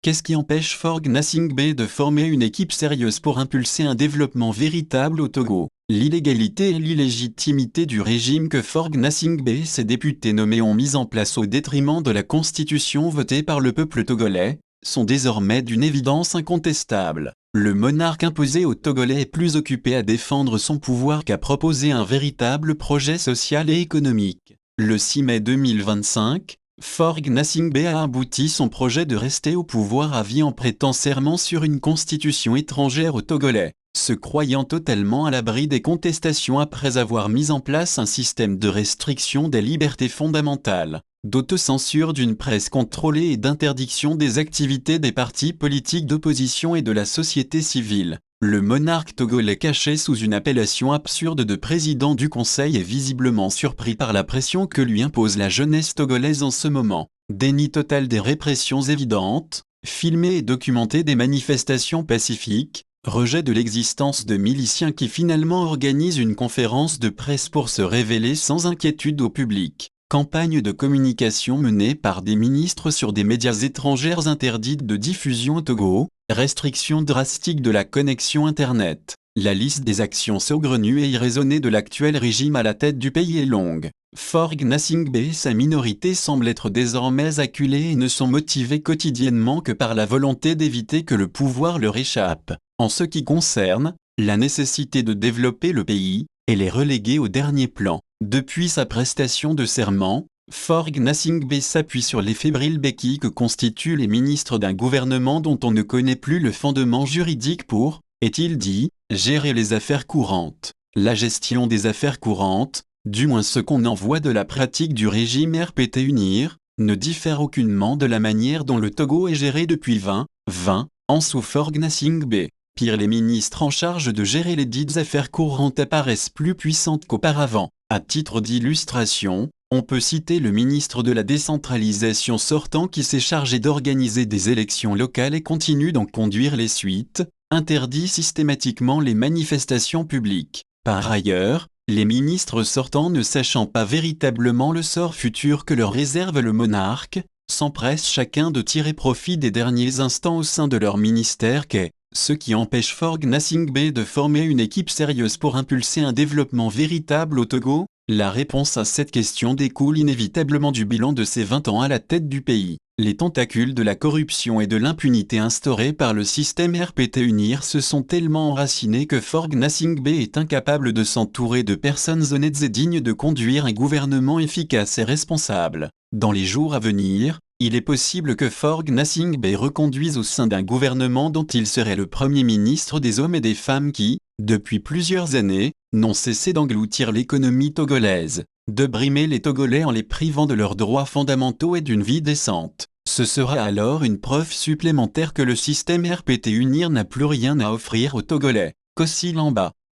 Qu'est-ce qui empêche Faure Gnassingbé de former une équipe sérieuse pour impulser un développement véritable au Togo? L'illégalité et l'illégitimité du régime que Faure Gnassingbé et ses députés nommés ont mis en place au détriment de la constitution votée par le peuple togolais, sont désormais d'une évidence incontestable. Le monarque imposé aux Togolais est plus occupé à défendre son pouvoir qu'à proposer un véritable projet social et économique. Le 6 mai 2025, Faure Gnassingbé a abouti son projet de rester au pouvoir à vie en prêtant serment sur une constitution étrangère aux Togolais, se croyant totalement à l'abri des contestations après avoir mis en place un système de restriction des libertés fondamentales, d'autocensure d'une presse contrôlée et d'interdiction des activités des partis politiques d'opposition et de la société civile. Le monarque togolais caché sous une appellation absurde de président du Conseil est visiblement surpris par la pression que lui impose la jeunesse togolaise en ce moment. Déni total des répressions évidentes, filmer et documenter des manifestations pacifiques, rejet de l'existence de miliciens qui finalement organisent une conférence de presse pour se révéler sans inquiétude au public. Campagne de communication menée par des ministres sur des médias étrangers interdites de diffusion au Togo, restriction drastique de la connexion Internet. La liste des actions saugrenues et irraisonnées de l'actuel régime à la tête du pays est longue. Faure Gnassingbé et sa minorité semblent être désormais acculés et ne sont motivés quotidiennement que par la volonté d'éviter que le pouvoir leur échappe. En ce qui concerne la nécessité de développer le pays, elle est reléguée au dernier plan. Depuis sa prestation de serment, Faure Gnassingbé s'appuie sur les fébriles béquilles que constituent les ministres d'un gouvernement dont on ne connaît plus le fondement juridique pour, est-il dit, gérer les affaires courantes. La gestion des affaires courantes, du moins ce qu'on en voit de la pratique du régime RPT UNIR, ne diffère aucunement de la manière dont le Togo est géré depuis 20 ans sous Faure Gnassingbé. Pire, les ministres en charge de gérer les dites affaires courantes apparaissent plus puissantes qu'auparavant. À titre d'illustration, on peut citer le ministre de la décentralisation sortant qui s'est chargé d'organiser des élections locales et continue d'en conduire les suites, interdit systématiquement les manifestations publiques. Par ailleurs, les ministres sortants, ne sachant pas véritablement le sort futur que leur réserve le monarque, s'empressent chacun de tirer profit des derniers instants au sein de leur ministère ce qui empêche Faure Gnassingbé de former une équipe sérieuse pour impulser un développement véritable au Togo. La réponse à cette question découle inévitablement du bilan de ces 20 ans à la tête du pays. Les tentacules de la corruption et de l'impunité instaurés par le système RPT UNIR se sont tellement enracinés que Faure Gnassingbé est incapable de s'entourer de personnes honnêtes et dignes de conduire un gouvernement efficace et responsable. Dans les jours à venir, il est possible que Faure Gnassingbé reconduise au sein d'un gouvernement dont il serait le premier ministre des hommes et des femmes qui, depuis plusieurs années, n'ont cessé d'engloutir l'économie togolaise, de brimer les Togolais en les privant de leurs droits fondamentaux et d'une vie décente. Ce sera alors une preuve supplémentaire que le système RPT UNIR n'a plus rien à offrir aux Togolais. Kossi Lamba.